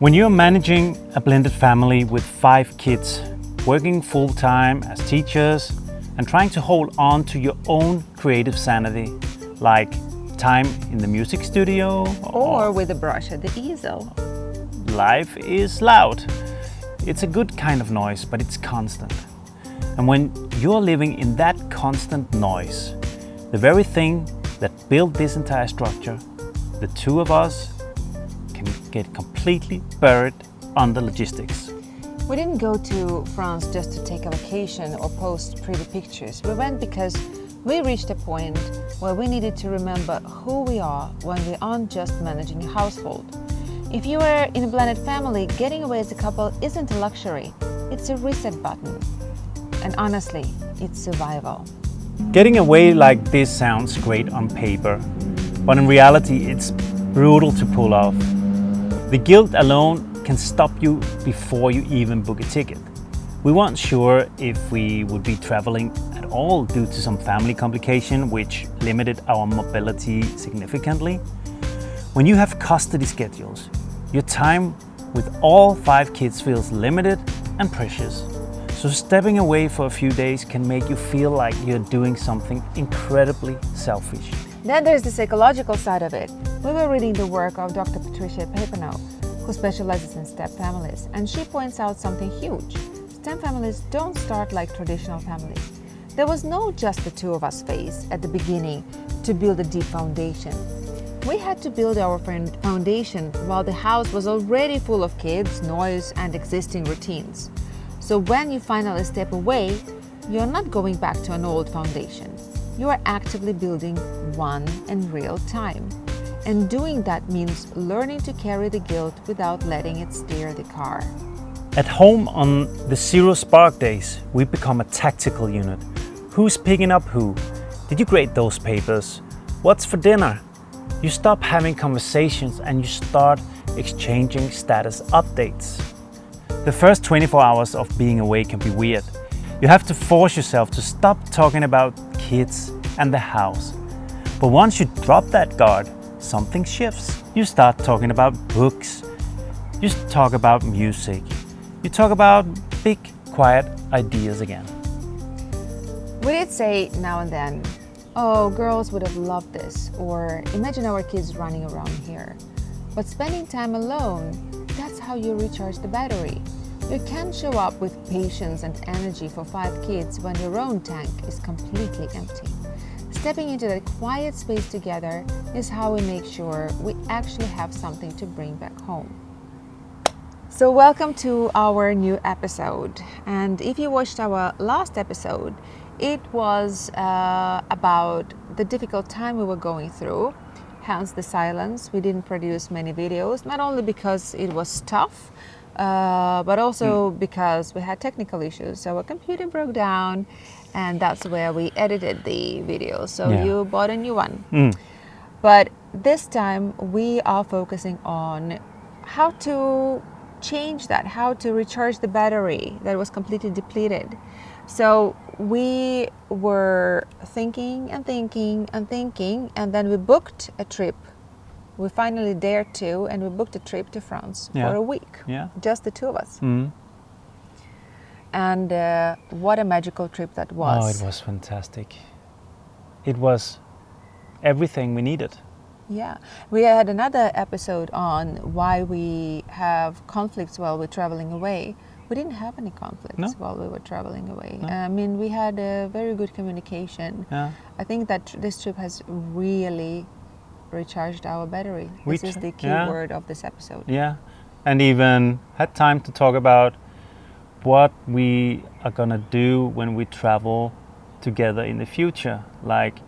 When you're managing a blended family with 5 kids, working full-time as teachers, and trying to hold on to your own creative sanity, like time in the music studio or with a brush at the easel. Life is loud. It's a good kind of noise, but it's constant. And when you're living in that constant noise, the very thing that built this entire structure, the two of us, can get completely buried under logistics. We didn't go to France just to take a vacation or post pretty pictures. We went because we reached a point where we needed to remember who we are when we aren't just managing a household. If you are in a blended family, getting away as a couple isn't a luxury. It's a reset button. And honestly, it's survival. Getting away like this sounds great on paper, but in reality it's brutal to pull off. The guilt alone can stop you before you even book a ticket. We weren't sure if we would be traveling at all due to some family complication which limited our mobility significantly. When you have custody schedules, your time with all 5 kids feels limited and precious. So stepping away for a few days can make you feel like you're doing something incredibly selfish. Then there's the psychological side of it. We were reading the work of Dr. Patricia Papernow, who specializes in step families, and she points out something huge. Step families don't start like traditional families. There was no just the two of us phase at the beginning to build a deep foundation. We had to build our foundation while the house was already full of kids, noise, and existing routines. So when you finally step away, you're not going back to an old foundation. You are actively building one in real time. And doing that means learning to carry the guilt without letting it steer the car. At home on the zero spark days, we become a tactical unit. Who's picking up who? Did you grade those papers? What's for dinner? You stop having conversations and you start exchanging status updates. The first 24 hours of being away can be weird. You have to force yourself to stop talking about kids and the house. But once you drop that guard, something shifts. You start talking about books. You talk about music. You talk about big, quiet ideas again. We did say now and then, oh, girls would have loved this, or imagine our kids running around here. But spending time alone, that's how you recharge the battery. You can't show up with patience and energy for 5 kids when your own tank is completely empty. Stepping into that quiet space together is how we make sure we actually have something to bring back home. So welcome to our new episode. And if you watched our last episode, it was about the difficult time we were going through, hence the silence. We didn't produce many videos, not only because it was tough, but also because we had technical issues. Our computer broke down, and that's where we edited the video. So you bought a new one. But this time we are focusing on how to change that, how to recharge the battery that was completely depleted. So we were thinking, and then we booked a trip. We finally dared to, and we booked a trip to France for a week, just the two of us. And what a magical trip that was. Oh, it was fantastic. It was everything we needed. Yeah, we had another episode on why we have conflicts while we're traveling away. We didn't have any conflicts while we were traveling away. I mean, we had a very good communication. I think that this trip has really recharged our battery. This is the key word of this episode. Yeah, and even had time to talk about what we are gonna do when we travel together in the future. Like,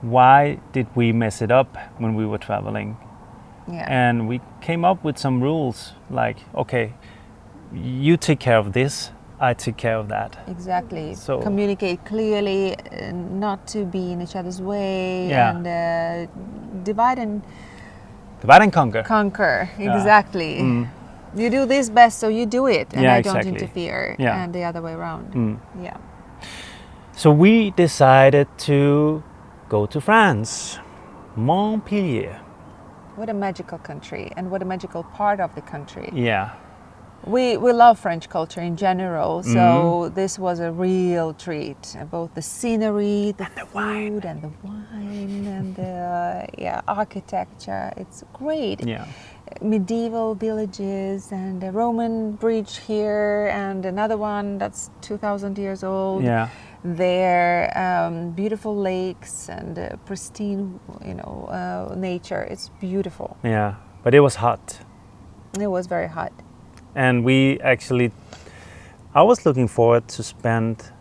why did we mess it up when we were traveling? And we came up with some rules like, okay, you take care of this, I take care of that. Exactly. So communicate clearly, not to be in each other's way, and divide and conquer. Conquer, exactly. You do this best, so you do it, and I don't interfere, and the other way around. So we decided to go to France, Montpellier. What a magical country, and what a magical part of the country. Yeah. We love French culture in general, so this was a real treat. Both the scenery, the food, and the wine, and the architecture. It's great. Yeah. Medieval villages and a Roman bridge here, and another one that's 2,000 years old. Yeah. There, beautiful lakes and pristine, nature. It's beautiful. Yeah. But it was hot. It was very hot. And I was looking forward to spend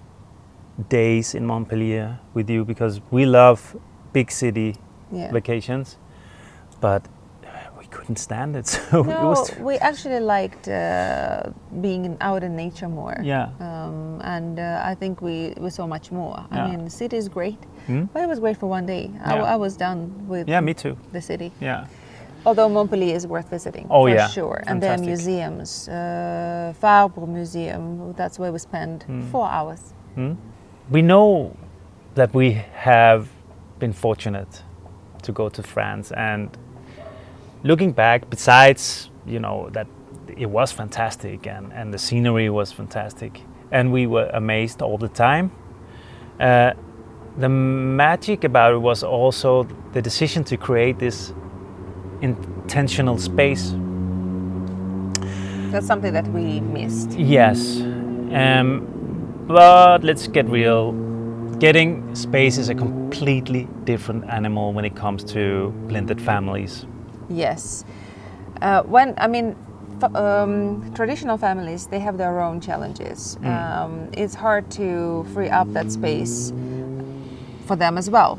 days in Montpellier with you because we love big city vacations, but we couldn't stand it. So no, it was. We actually liked being out in nature more. Yeah. And I think we saw much more. Yeah. I mean, the city is great, but it was great for one day. I was done with. Yeah, me too. The city. Yeah. Although Montpellier is worth visiting, oh, for yeah. sure. Fantastic. And there are museums, Fabre Museum, that's where we spend 4 hours. We know that we have been fortunate to go to France, and looking back, besides, that it was fantastic and the scenery was fantastic, and we were amazed all the time. The magic about it was also the decision to create this intentional space. That's something that we missed. Yes, but let's get real. Getting space is a completely different animal when it comes to blended families. Yes. Traditional families, they have their own challenges. It's hard to free up that space for them as well.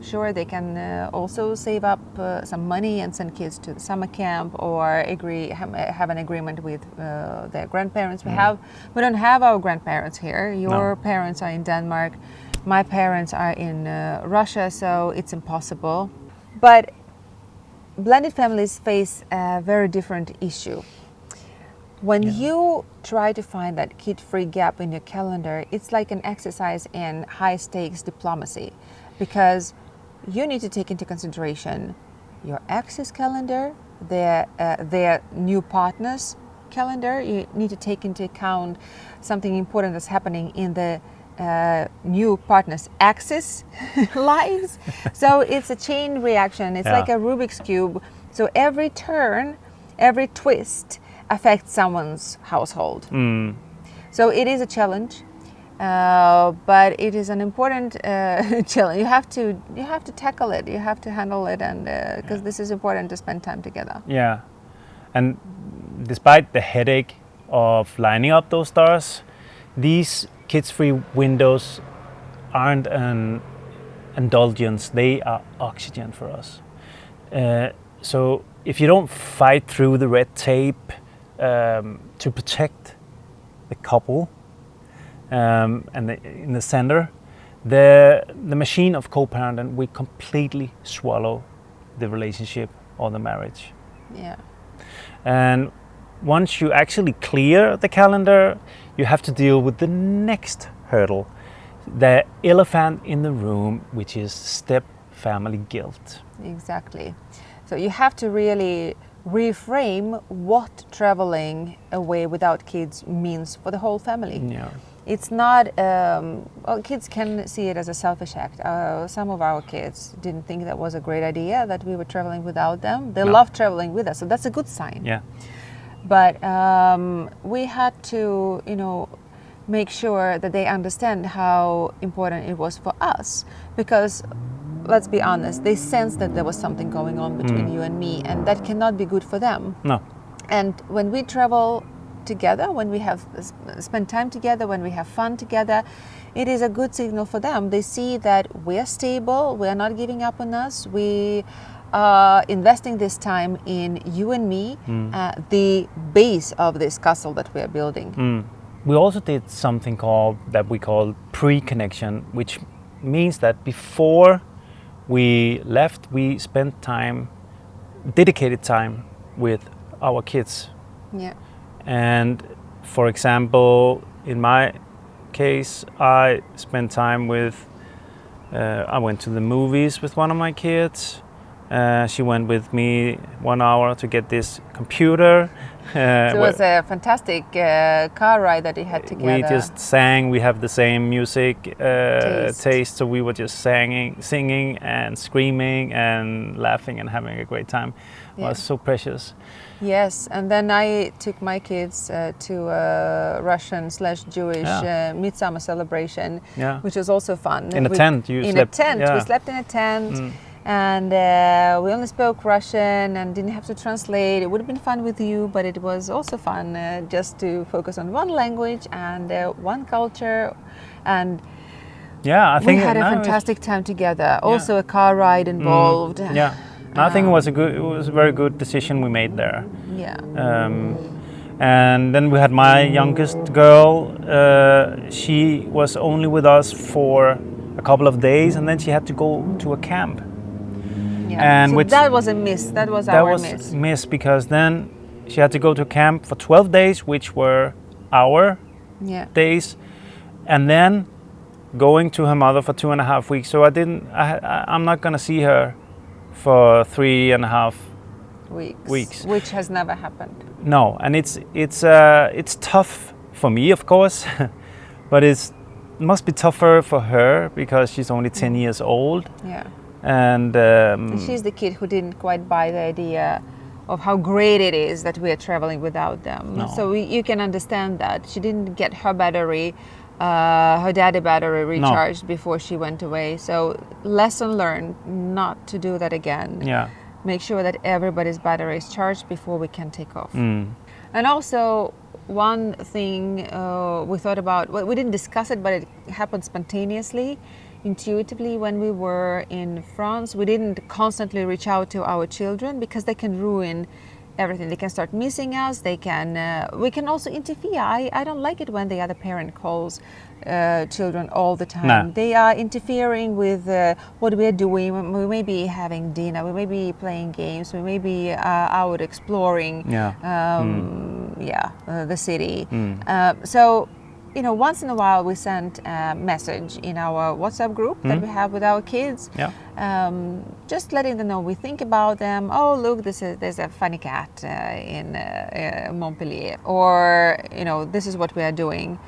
Sure, they can also save up some money and send kids to the summer camp, or have an agreement with their grandparents. We don't have our grandparents here. Your parents are in Denmark. My parents are in Russia, so it's impossible. But blended families face a very different issue. When you try to find that kid-free gap in your calendar, it's like an exercise in high-stakes diplomacy, because you need to take into consideration your ex's calendar, their new partner's calendar. You need to take into account something important that's happening in the new partner's ex's lives. So it's a chain reaction. It's like a Rubik's Cube. So every turn, every twist affects someone's household. So it is a challenge. But it is an important challenge. You have to tackle it. You have to handle it, and because this is important to spend time together. Yeah, and despite the headache of lining up those stars, these kids-free windows aren't an indulgence. They are oxygen for us. So if you don't fight through the red tape to protect the couple. And in the center, the machine of co-parenting, we completely swallow the relationship or the marriage. Yeah. And once you actually clear the calendar, you have to deal with the next hurdle, the elephant in the room, which is step-family guilt. Exactly. So you have to really reframe what traveling away without kids means for the whole family. Yeah. It's not, kids can see it as a selfish act. Some of our kids didn't think that was a great idea, that we were traveling without them. They love traveling with us, so that's a good sign. Yeah. But we had to, make sure that they understand how important it was for us, because let's be honest, they sensed that there was something going on between you and me, and that cannot be good for them. No. And when we travel together, when we have spent time together, when we have fun together, it is a good signal for them. They see that we're stable, we're not giving up on us, we are investing this time in you and me, the base of this castle that we are building. We also did something that we call pre-connection, which means that before we left, we spent dedicated time with our kids. Yeah. And for example, in my case, I spent time with, I went to the movies with one of my kids. She went with me 1 hour to get this computer. So it was a fantastic car ride that we had together. We just sang. We have the same music taste, so we were just singing and screaming and laughing and having a great time. It was so precious. Yes, and then I took my kids to a Russian/Jewish midsummer celebration, which was also fun. In a tent, we slept in a tent. And we only spoke Russian and didn't have to translate. It would have been fun with you, but it was also fun just to focus on one language and one culture. And I think we had a fantastic time together. Also a car ride involved. I think it was a very good decision we made there. And then we had my youngest girl. She was only with us for a couple of days, and then she had to go to a camp. And so that was a miss. That was our miss. Because then she had to go to camp for 12 days, which were our days, and then going to her mother for 2.5 weeks. So I'm not gonna see her for 3.5 weeks, which has never happened. No, and it's tough for me, of course, but it must be tougher for her because she's only 10 years old. And she's the kid who didn't quite buy the idea of how great it is that we are traveling without them. No. So you can understand that. She didn't get her battery, her daddy battery recharged before she went away. So lesson learned, not to do that again. Make sure that everybody's battery is charged before we can take off. And also, one thing we thought about, well, we didn't discuss it, but it happened spontaneously, intuitively when we were in France. We didn't constantly reach out to our children because they can ruin everything. They can start missing us. We can also interfere. I don't like it when the other parent calls children all the time. No. They are interfering with what we are doing. We may be having dinner. We may be playing games. We may be out exploring the city. So, once in a while we send a message in our WhatsApp group that we have with our kids, just letting them know we think about them. Oh, look, there's a funny cat in Montpellier, or this is what we are doing.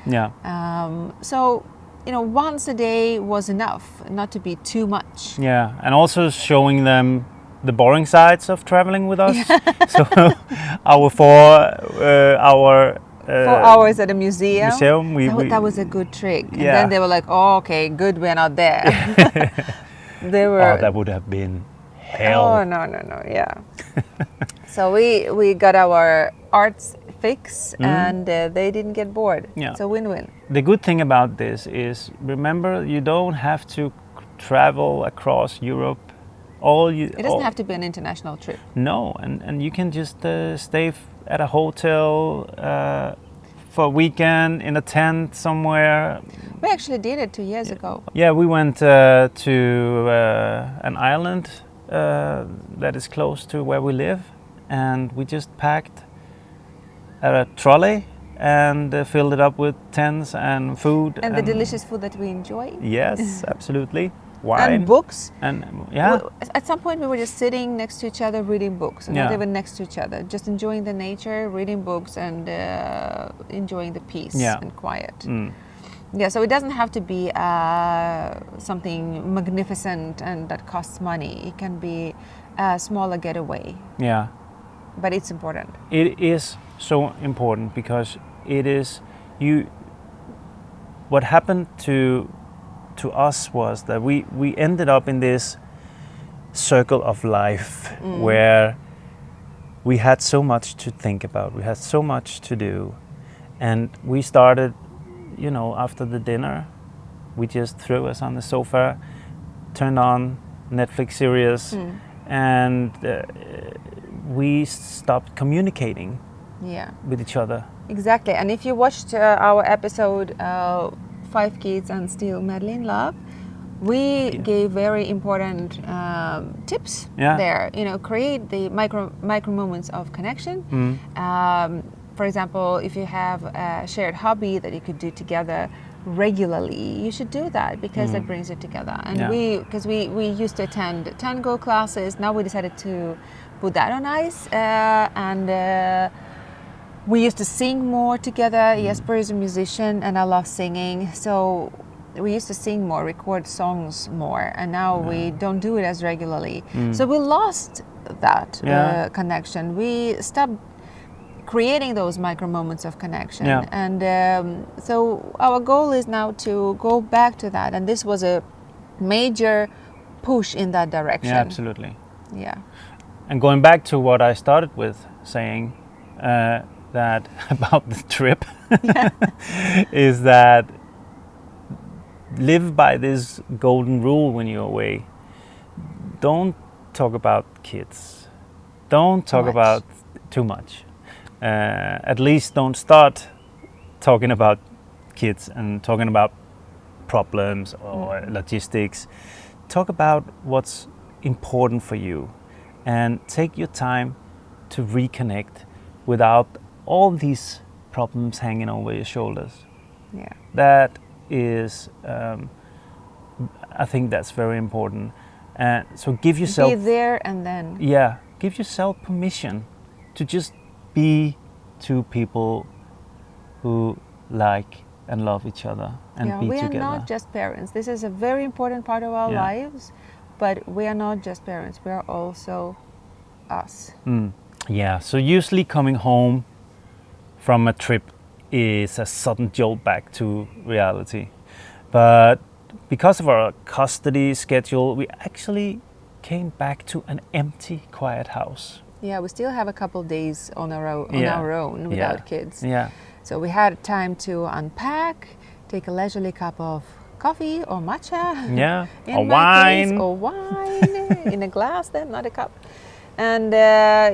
So, once a day was enough, not to be too much. And also showing them the boring sides of traveling with us. So our 4 hours at a museum. That was a good trick. And then they were like, "Oh, okay, good, we're not there." They were. Oh, that would have been hell. Oh no! So we got our arts fix, and they didn't get bored. It's a win-win. The good thing about this is, remember, you don't have to travel across Europe. It doesn't have to be an international trip. No, and you can just stay at a hotel for a weekend in a tent somewhere. We actually did it 2 years ago. We went to an island that is close to where we live, and we just packed a trolley and filled it up with tents and food. And the delicious food that we enjoy. Yes, absolutely. Wine. And books. And at some point we were just sitting next to each other reading books, and not even next to each other, just enjoying the nature, reading books, and enjoying the peace and quiet. So it doesn't have to be something magnificent and that costs money. It can be a smaller getaway. But it's important. It is so important because it is what happened to us was that we ended up in this circle of life where we had so much to think about, we had so much to do, and we started, after the dinner, we just threw us on the sofa, turned on Netflix series, and we stopped communicating with each other. Exactly. And if you watched our episode 5 Kids and Still Madly in Love, we gave very important tips there. Create the micro moments of connection. For example, if you have a shared hobby that you could do together, regularly, you should do that because that brings you together. And we used to attend tango classes. Now we decided to put that on ice, and we used to sing more together. Jesper is a musician and I love singing, so we used to sing more, record songs more, and now we don't do it as regularly. So we lost that connection. We stopped creating those micro moments of connection. And so our goal is now to go back to that, and this was a major push in that direction. Yeah, absolutely. Yeah. And going back to what I started with saying, that about the trip, is that live by this golden rule when you're away. Don't talk about kids. Don't talk about too much. At least don't start talking about kids and talking about problems or logistics. Talk about what's important for you and take your time to reconnect without all these problems hanging over your shoulders. Yeah. That is, I think that's very important. So give yourself... Be there and then. Yeah, give yourself permission to just be two people who like and love each other and be we together. are not just parents. This is a very important part of our lives, but we are not just parents. We are also us. Yeah, so usually coming home from a trip is a sudden jolt back to reality. But because of our custody schedule, we actually came back to an empty, quiet house. Yeah, we still have a couple days on our own without kids. Yeah. So we had time to unpack, take a leisurely cup of coffee or matcha. Yeah, or wine. Or wine in a glass then, not a cup. And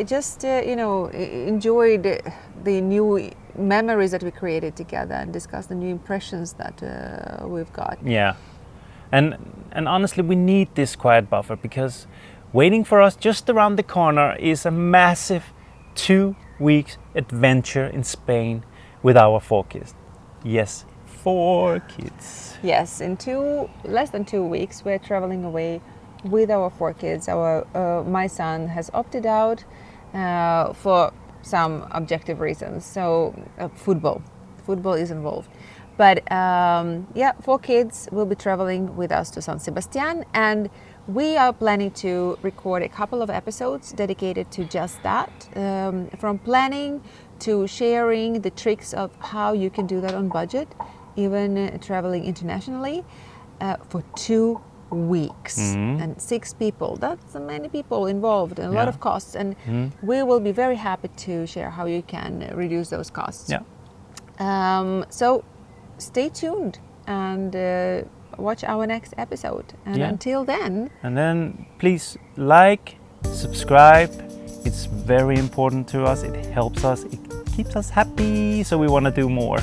just, enjoyed the new memories that we created together and discuss the new impressions that we've got. Yeah. And honestly, we need this quiet buffer because waiting for us just around the corner is a massive 2 weeks adventure in Spain with our 4 kids. Yes, 4 kids. Yes, in less than 2 weeks, we're traveling away with our 4 kids. My son has opted out for some objective reasons. So football is involved. But 4 kids will be traveling with us to San Sebastian, and we are planning to record a couple of episodes dedicated to just that, from planning to sharing the tricks of how you can do that on budget, even traveling internationally, for 2 weeks and 6 people. That's many people involved and a lot of costs, and we will be very happy to share how you can reduce those costs. So stay tuned and watch our next episode, and until then, please like, subscribe. It's very important to us. It helps us, it keeps us happy, so we want to do more.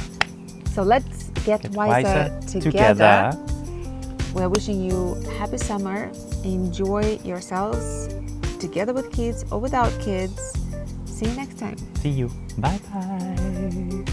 So let's get wiser together. We're wishing you happy summer. Enjoy yourselves together with kids or without kids. See you next time. See you. Bye bye.